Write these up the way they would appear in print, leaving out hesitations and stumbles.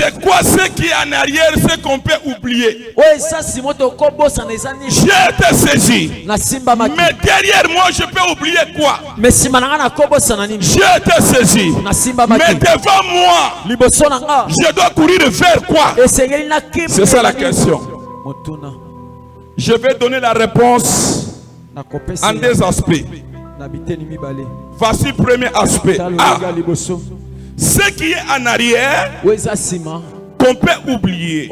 C'est quoi ce qui est en arrière, ce qu'on peut oublier? J'ai été saisi. Mais derrière moi, je peux oublier quoi? J'ai été saisi. Mais devant moi, je dois courir vers quoi? C'est ça la question. Je vais donner la réponse en deux aspects. Voici le premier aspect. Ce qui est en arrière, qu'on peut oublier.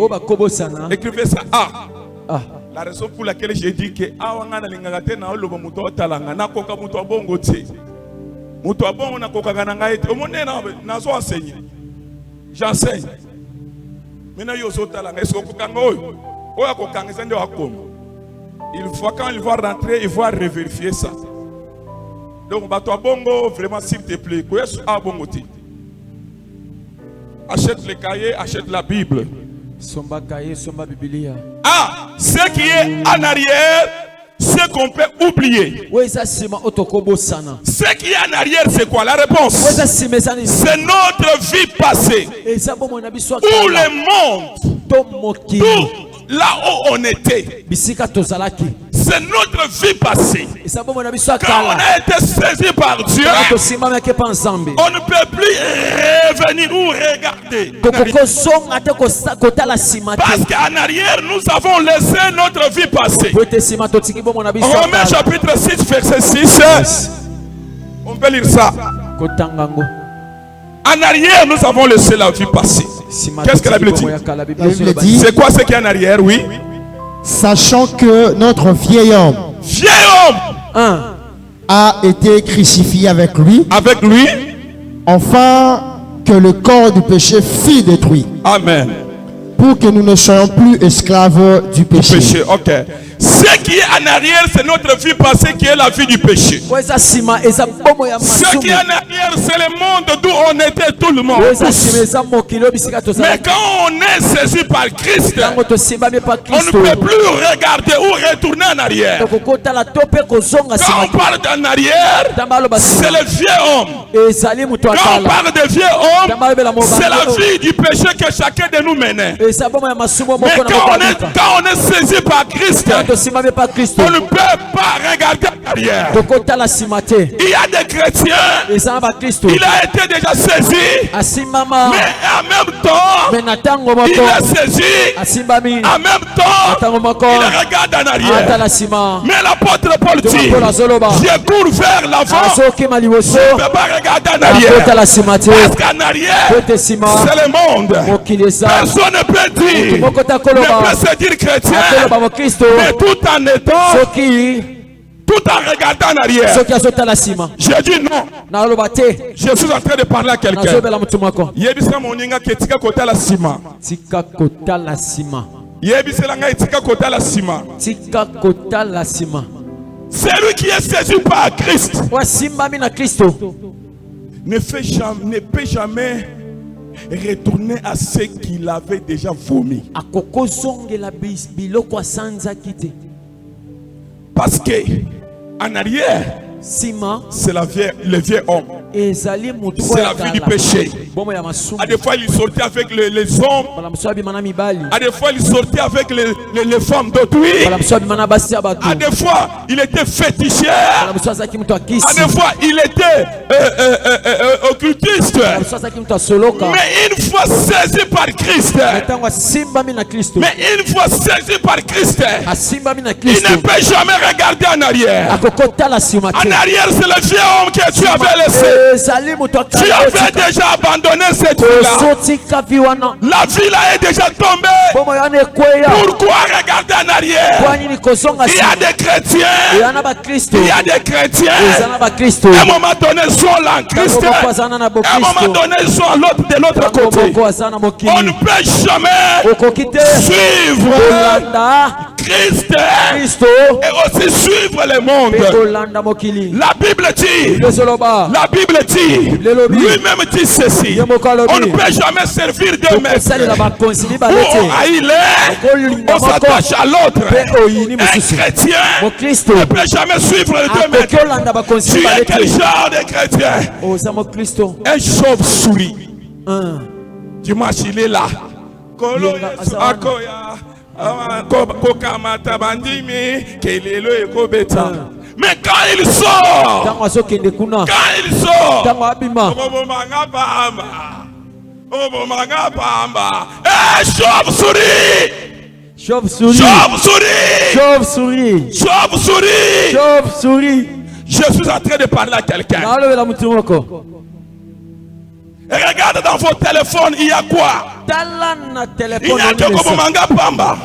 Écrivez ça. La raison pour laquelle j'ai dit que j'enseigne. Quand il va rentrer, il va revérifier ça. Donc, vraiment, s'il te plaît, achète les cahiers, achète la Bible. Ce qui est en arrière, ce qu'on peut oublier. Ce qui est en arrière, c'est quoi la réponse? C'est notre vie passée. Où le monde, là où on était, c'est notre vie passée. Quand on a été saisi par Dieu, on ne peut plus revenir ou regarder. Parce qu'en arrière, nous avons laissé notre vie passée. Romains chapitre 6, verset 6. On peut lire ça. En arrière, nous avons laissé la vie passée. Qu'est-ce que la Bible dit? C'est quoi ce qui est en arrière? Oui. Sachant que notre vieil homme a été crucifié avec lui, afin que le corps du péché fût détruit. Amen. Pour que nous ne soyons plus esclaves du péché. Ok. Ce qui est en arrière, c'est notre vie passée qui est la vie du péché. Ce qui est en arrière, c'est le monde d'où on était tout le monde. Mais quand on est saisi par Christ, on ne peut plus regarder ou retourner en arrière. Quand on parle d'en arrière, c'est le vieux homme. Quand on parle de vieux homme, c'est la vie du péché que chacun de nous menait. Mais quand on est saisi par Christ, on ne peut pas regarder en arrière. Il y a des chrétiens, il a été déjà saisi, mais en même temps, il est saisi, en même temps, il regarde en arrière. Mais l'apôtre Paul dit, je cours vers l'avant, je ne peux pas regarder en arrière. Parce qu'en arrière, c'est le monde. Personne ne peut dire, ne peut se dire chrétien, mais tout en étant, tout en regardant en arrière. J'ai dit non. Je suis en train de parler à quelqu'un. C'est lui qui est saisi par Christ. Ne peut jamais retourner à ce qu'il avait déjà vomi. Parce que en arrière, c'est le vieux homme. C'est la vie du péché. À des fois, il sortait avec les hommes. À des fois, il sortait avec les femmes d'autrui. À des fois, il était féticheur. À des fois, il était occultiste. Mais une fois saisi par Christ, il ne peut jamais regarder en arrière. En arrière, c'est le vieux homme que tu avais laissé. Tu avais déjà abandonné cette vie-là. La vie là est déjà tombée. Pourquoi regarder en arrière? Il y a des chrétiens. Il y a des chrétiens. À un moment donné, ils sont là en Christ. À un moment donné, ils sont de l'autre côté. On ne peut jamais suivre Christ et aussi suivre le monde. La Bible dit, lui-même dit ceci: on ne peut jamais servir deux maîtres. Ou haïr l'un, on s'attache à l'autre. Un chrétien ne peut jamais suivre les deux maîtres. Tu es quel genre de chrétien? Un chauve-souris. Dimanche, il est là. Kolo Yesu akoya. Kokamata bandimi. Kelelo ekobeta. Mais quand il sort, Chauve-souris. Je suis en train de parler à quelqu'un. Et regarde dans votre téléphone, il y a quoi? Il y a Chokobomanga Pamba.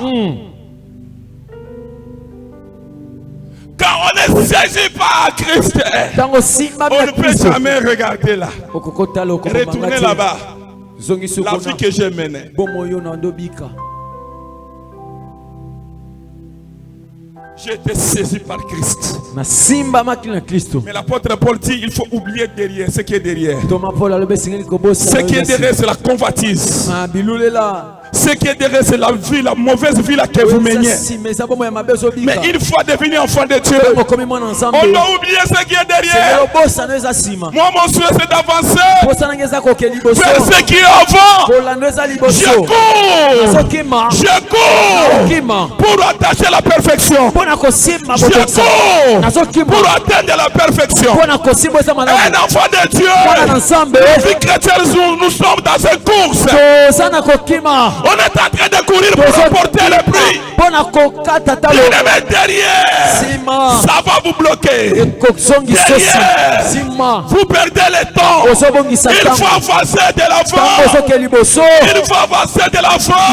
Quand on est saisi par Christ, on ne peut jamais regarder là. Retournez là-bas. La vie que j'ai menée. J'ai été saisi par Christ. Mais l'apôtre Paul dit il faut oublier derrière ce qui est derrière. Ce qui est derrière, c'est la convoitise. Ce qui est derrière, c'est la vie, la mauvaise vie que vous meniez. Mais une fois devenu enfant de Dieu, on doit oublier ce qui est derrière. Moi, mon souhait, c'est d'avancer vers ce qui est avant. Je cours pour attacher la perfection. Je cours pour atteindre la perfection. Un enfant de Dieu, la vie chrétienne, nous sommes dans une course. On est en train de courir pour remporter le prix. Bien derrière, ça va vous bloquer. Derrière, vous perdez le temps. Il faut avancer de l'avant. Il faut avancer de l'avant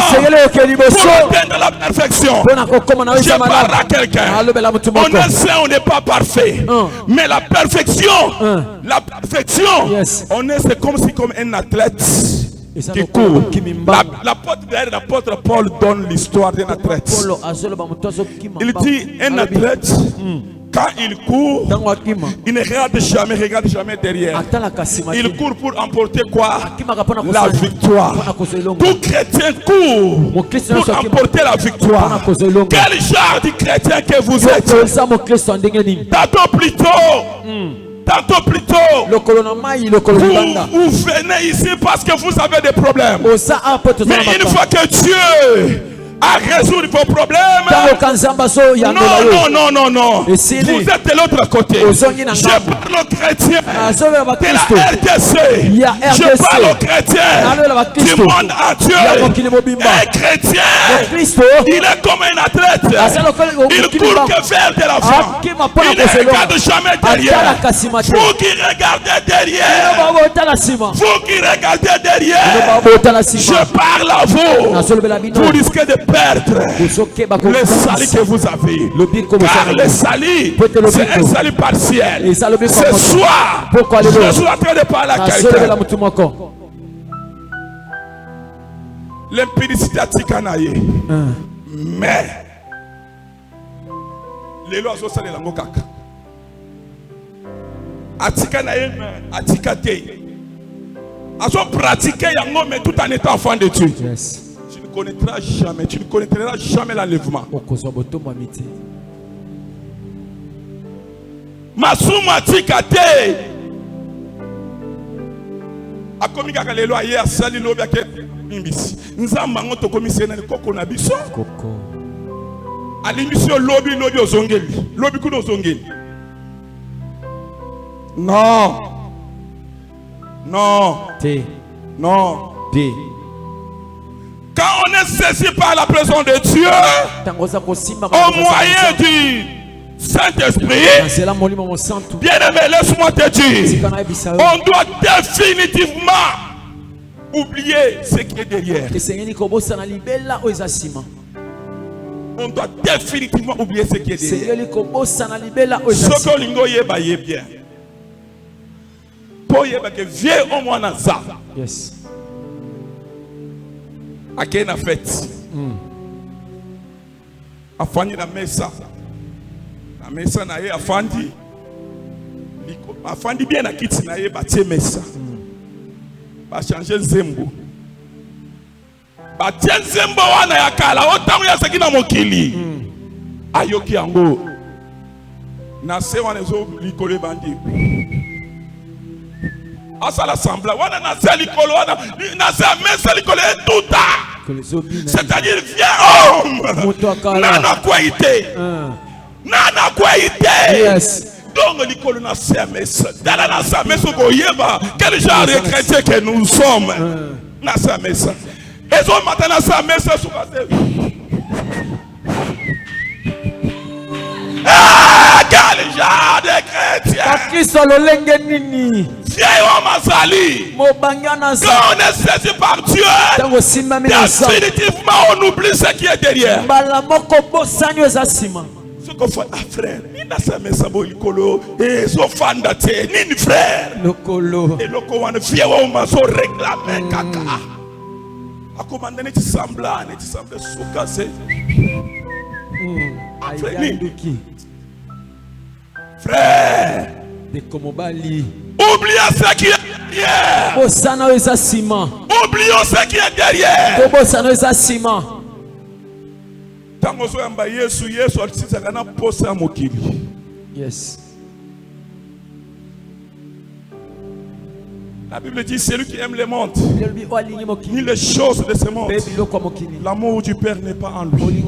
pour atteindre la perfection. Je parle à quelqu'un. On est saint, on n'est pas parfait. Mais la perfection, on est, c'est comme si comme un athlète qui court. L'apôtre Paul donne l'histoire d'un athlète. Il dit un athlète, quand il court, il ne regarde jamais derrière. Il court pour emporter quoi? La victoire. Tout chrétien court pour emporter la victoire. Quel genre de chrétien que vous êtes? Tantôt plus tôt, vous venez ici parce que vous avez des problèmes. Mais une fois que Dieu à résoudre vos problèmes. Non. Vous êtes de l'autre côté. Je parle aux chrétiens de la RDC. Je parle aux chrétiens du monde entier. Un chrétien, il est comme un athlète. Il court que vers de l'avant. Il ne regarde jamais derrière. Vous qui regardez derrière. Je parle à vous. Vous risquez de perdre le salut que vous avez. Car le salut, c'est un salut partiel. Ce soir, je suis en train de parler à quelqu'un. L'impudicité a tikanaye. Mais les lois sont salées la mokaka. A tikanaye, a tikate. A sont pratiquées mais tout en étant enfant de Dieu. Tu ne connaîtras jamais l'enlèvement. Masuma tikate. A komi kaka lelo aye asali lobi ake imbisi. Nzamba ngoto komisena ni koko na biso. Alimisio lobi ozongeli. Lobi kuno ozongeli. Non. Quand on est saisi par la présence de Dieu, au moyen du Saint-Esprit, bien aimé, laisse-moi te dire, on doit définitivement oublier ce qui est derrière. On doit définitivement oublier ce qui est derrière. Ce que l'ingo yeba bien. Pour yeba que vieux au moins na ça. Yes. Akena fête. Afandi na mesa. Na mesa na ye afandi. Afandi bien na kiti na ye batie mesa. Ba changer nzembo. Ba tie nzembo wana ya kala otangu ya seki na mokili. Ayoki yango. Na se wana zo likole bandi. asala sembla wana naza likolo wana naza mesa likolo etuta, c'est-à-dire vieux homme nana kwaite nana kwaite. Yes. Donc likolo na sa mesa dala na sa mesa boyeba quel genre de chrétien que nous sommes na sa mesa ezo matin na sa mesa sukase quel genre de chrétien vieil homme azali quand on est saisi par Dieu définitivement on oublie ce qui est derrière. Ce qu'on fait à frère ni na sa mesa bo likolo ezo fanda te ni frère lokolo et loko wana vieil homme so réclamer kaka akomanda ne tsambla sukase frère oubliez ce qui est derrière. Oublions ce qui est derrière. Tango so yamba Yesu alisisaka na posa mokili. Yes. La Bible dit celui qui aime le monde ni les choses de ce monde, l'amour du Père n'est pas en lui.